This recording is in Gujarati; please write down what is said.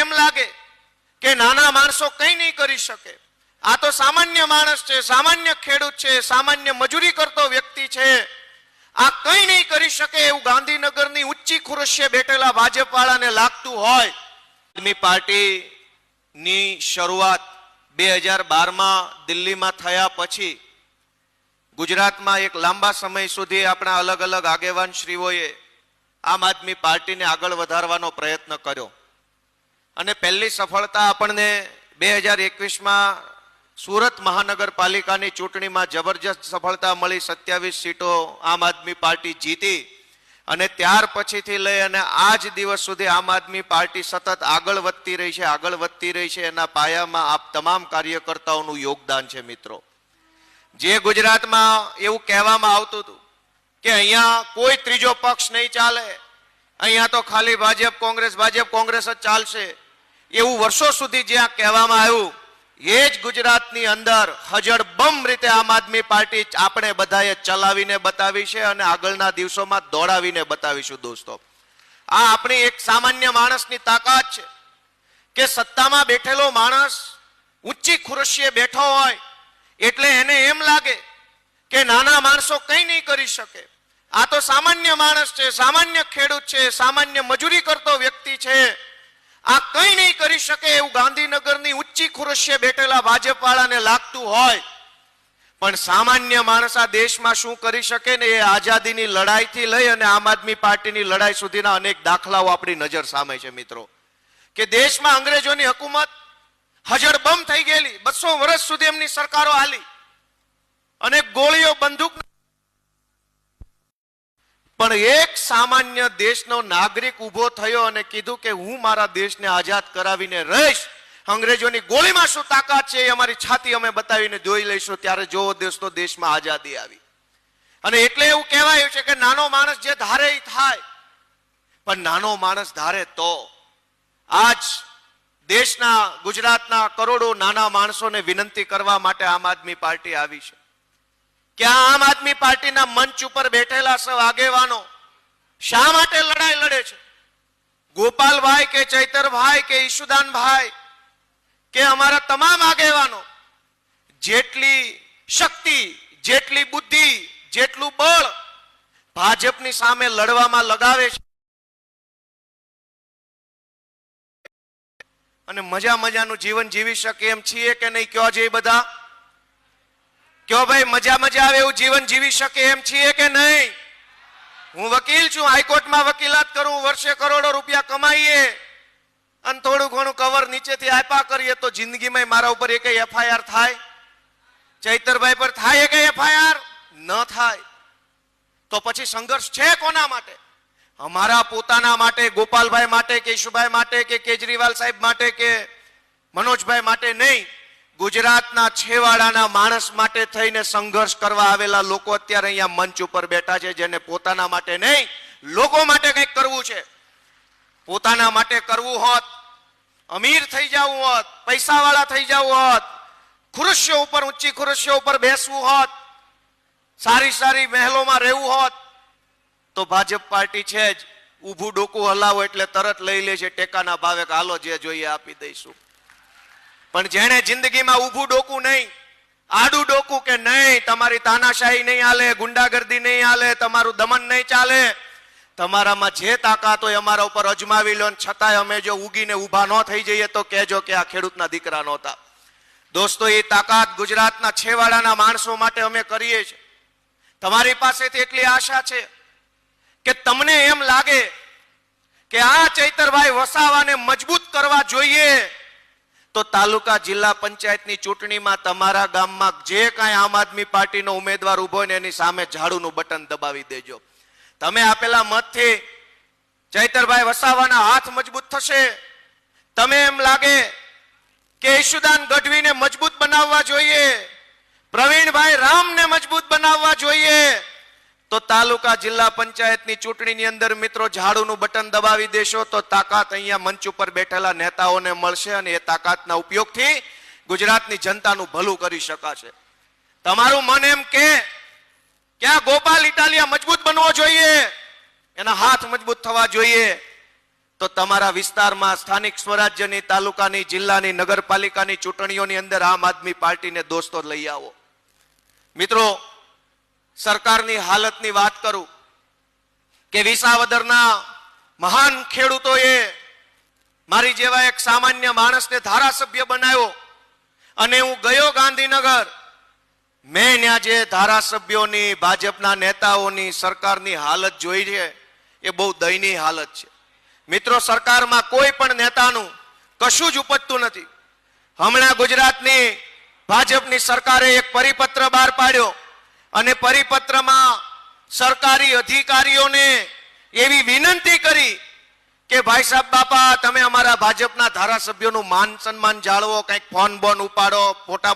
એમ લાગે કે નાના માણસો કંઈ નહીં કરી શકે, આ તો સામાન્ય માણસ છે, સામાન્ય ખેડૂત છે, સામાન્ય મજૂરી કરતો વ્યક્તિ છે, આ કંઈ નહીં કરી શકે એવું ગાંધીનગરની ઊંચી ખુરશીએ બેઠેલા ભાજપ વાળાને લાગતું હોય. આદમી પાર્ટીની શરૂઆત 2012માં દિલ્હીમાં થયા પછી ગુજરાતમાં એક લાંબા સમય સુધી આપણા અલગ અલગ આગેવાન શ્રીઓએ આમ આદમી પાર્ટીને આગળ વધારવાનો પ્રયત્ન કર્યો અને પહેલી સફળતા આપણને 2021માં સુરત મહાનગરપાલિકાની ચૂંટણીમાં જબરજસ્ત સફળતા મળી. 27 સીટો આમ આદમી પાર્ટી જીતી અને ત્યાર પછીથી લઈ અને આજ દિવસ સુધી આમ આદમી પાર્ટી સતત આગળ વધતી રહી છે. એના પાયામાં આપ તમામ કાર્યકર્તાઓનું યોગદાન છે. મિત્રો, જે ગુજરાતમાં એવું કહેવામાં આવતું હતું કે અહીંયા કોઈ ત્રીજો પક્ષ નહીં ચાલે, અહીંયા તો ખાલી ભાજપ કોંગ્રેસ જ ચાલશે, એવું વર્ષો સુધી જ્યાં કહેવામાં આવ્યું, એ જ ગુજરાતની અંદર હજળબમ રીતે આમ આદમી પાર્ટી આપણે બધાએ ચલાવીને બતાવી છે અને આગળના દિવસોમાં દોડાવીને બતાવીશું. દોસ્તો, આ આપણી એક સામાન્ય માણસની તાકાત છે કે સત્તામાં બેઠેલો માણસ ઊંચી ખુરશીએ બેઠો હોય એટલે એને એમ લાગે કે નાના માણસો કંઈ નહીં કરી શકે, આ તો સામાન્ય માણસ છે, સામાન્ય ખેડૂત છે, સામાન્ય મજૂરી કરતો વ્યક્તિ છે, આ કંઈ નહીં કરી શકે એવું ગાંધીનગરની ઊંચી ખુરશીએ બેઠેલા ભાજપ વાળાને લાગતું હોય. પણ સામાન્ય માણસ આ દેશમાં શું કરી શકે ને, એ આઝાદીની લડાઈથી લઈ અને આમ આદમી પાર્ટીની લડાઈ સુધીના અનેક દાખલાઓ આપણી નજર સામે છે. મિત્રો, કે દેશમાં અંગ્રેજોની હુકુમત હજળબમ થઈ ગયેલી, 200 વર્ષ સુધી એમની સરકારો હાલી અને ગોળીઓ બંદૂક, પણ એક સામાન્ય દેશનો નાગરિક ઉભો થયો અને કીધું કે હું મારા દેશને આઝાદ કરાવીને રહીશ, અંગ્રેજોની ગોળીમાં શું તાકાત છે એ અમારી છાતી અમે બતાવીને જોઈ લઈશું. ત્યારે જોવો દોસ્તો, દેશમાં આઝાદી આવી. અને એટલે એવું કહેવાયું છે કે નાનો માણસ જે ધારે એ થાય, પણ નાનો માણસ ધારે તો. આજ દેશના ગુજરાતના કરોડો નાના માણસોને વિનંતી કરવા માટે આમ આદમી પાર્ટી આવી છે કે આમ આદમી પાર્ટીના મંચ ઉપર બેઠેલા સૌ આગેવાનો શા માટે લડાઈ લડે છે? ગોપાલભાઈ કે ચૈતરભાઈ કે ઈશુદાનભાઈ કે અમારા તમામ આગેવાનો જેટલી શક્તિ, જેટલી બુદ્ધિ, જેટલું બળ ભાજપની સામે લડવામાં લગાવે છે અને મજાનું જીવન જીવી શકે એમ છીએ કે નહીં? કયો છે બધા? કયો ભાઈ, મજા આવે એવું જીવન જીવી શકે એમ છીએ કે નહીં? હું વકીલ છું, હાઈકોર્ટમાં વકીલાત કરું, વર્ષે કરોડો રૂપિયા કમાઈએ અને થોડું ઘણું કવર નીચેથી આપ્યા કરીએ તો જિંદગીમાં મારા ઉપર એક એફઆઈઆર થાય? ચૈતરભાઈ પર થાય એક એફઆઈઆર? ન થાય. તો પછી સંઘર્ષ છે કોના માટે? અમારા પોતાના માટે, ગોપાલભાઈ માટે કે ઈશુભાઈ માટે કે કેજરીવાલ સાહેબ માટે કે મનોજભાઈ માટે નહીં. ગુજરાતના છેવાડાના માણસ માટે થઈને સંઘર્ષ કરવા આવેલા લોકો અત્યારે અહીંયા મંચ ઉપર બેઠા છે, જેને પોતાના માટે નહીં, લોકો માટે કંઈક કરવું છે. પોતાના માટે કરવું હોત, અમીર થઈ જવું હોત, પૈસાવાળા થઈ જવું હોત, ખુરશીઓ ઉપર, ઊંચી ખુરશીઓ ઉપર બેસવું હોત, સારી મહેલોમાં રહેવું હોત, તો ભાજપ પાર્ટી છે જ ઊભું ડોકું હલાવો એટલે તરત લઈ લે છે ટેકાના ભાવે કે હાલો જે જોઈએ આપી દઈશું. પણ જેણે જિંદગીમાં ઊભું ડોકું નહીં, આડું ડોકું કે નહીં, તમારી તાનાશાહી નહીં હાલે, ગુંડાગર્દી નહીં હાલે, તમારું દમન નહીં ચાલે, તમારામાં જે તાકાત હોય અમારા ઉપર અજમાવી લો, છતાંય અમે જો ઉગીને ઊભા ન થઈ જઈએ તો કહેજો કે આ ખેડૂતના દીકરા નહોતા. દોસ્તો, એ તાકાત ગુજરાતના છેવાડાના માણસો માટે અમે કરીએ છીએ. તમારી પાસેથી એટલી આશા છે કે તમને એમ લાગે કે આ ચૈતરભાઈ વસાવાને મજબૂત કરવા જોઈએ તો તાલુકા જિલ્લા પંચાયતની ચૂંટણીમાં તમારા ગામમાં જે કાંઈ આમ આદમી પાર્ટીનો ઉમેદવાર ઉભો હોય ને એની સામે ઝાડુનું બટન દબાવી દેજો. તમે આપેલા મતથી ચૈતરભાઈ વસાવાના હાથ મજબૂત થશે. તમે એમ લાગે કે ઈશુદાન ગઢવીને મજબૂત બનાવવા જોઈએ, પ્રવીણભાઈ રામને મજબૂત બનાવવા જોઈએ, તો તાલુકા જિલ્લા પંચાયતની ચૂંટણીની અંદર મિત્રો ઝાડુનું બટન દબાવી દેશો તો તાકાત અહીંયા મંચ ઉપર બેઠેલા નેતાઓને મળશે અને એ તાકાતના ઉપયોગથી ગુજરાતની જનતાનું ભલું કરી શકાશે. તમારું મન એમ કે આ ગોપાલ ઇટાલિયા મજબૂત બનવો જોઈએ, એના હાથ મજબૂત થવા જોઈએ, તો તમારા વિસ્તારમાં સ્થાનિક સ્વરાજ્યની, તાલુકાની, જિલ્લાની, નગરપાલિકાની ચૂંટણીઓની અંદર આમ આદમી પાર્ટીને દોસ્તો લઈ આવો. મિત્રો, સરકારની હાલતની વાત કરું કે વિસાવદરના મહાન ખેડૂતોએ મારી જેવા એક સામાન્ય માણસને ધારાસભ્ય બનાવ્યો અને હું ગયો ગાંધીનગર. મેં ત્યાં જે ધારાસભ્યોની, ભાજપના નેતાઓની, સરકારની હાલત જોઈ છે એ બહુ દયનીય હાલત છે. મિત્રો, સરકારમાં કોઈ પણ નેતાનું કશું જ ઉપજતું નથી. હમણાં ગુજરાતની ભાજપની સરકારે એક પરિપત્ર બહાર પાડ્યો અને પરિપત્રમાં સરકારી અધિકારીઓને એવી વિનંતી કરી કે ભાઈ સાહેબ બાપા, તમે અમારા ભાજપના ધારાસભ્યોનું માન સન્માન જાળવો, કંઈક ફોન બોન ઉપાડો, ફોટા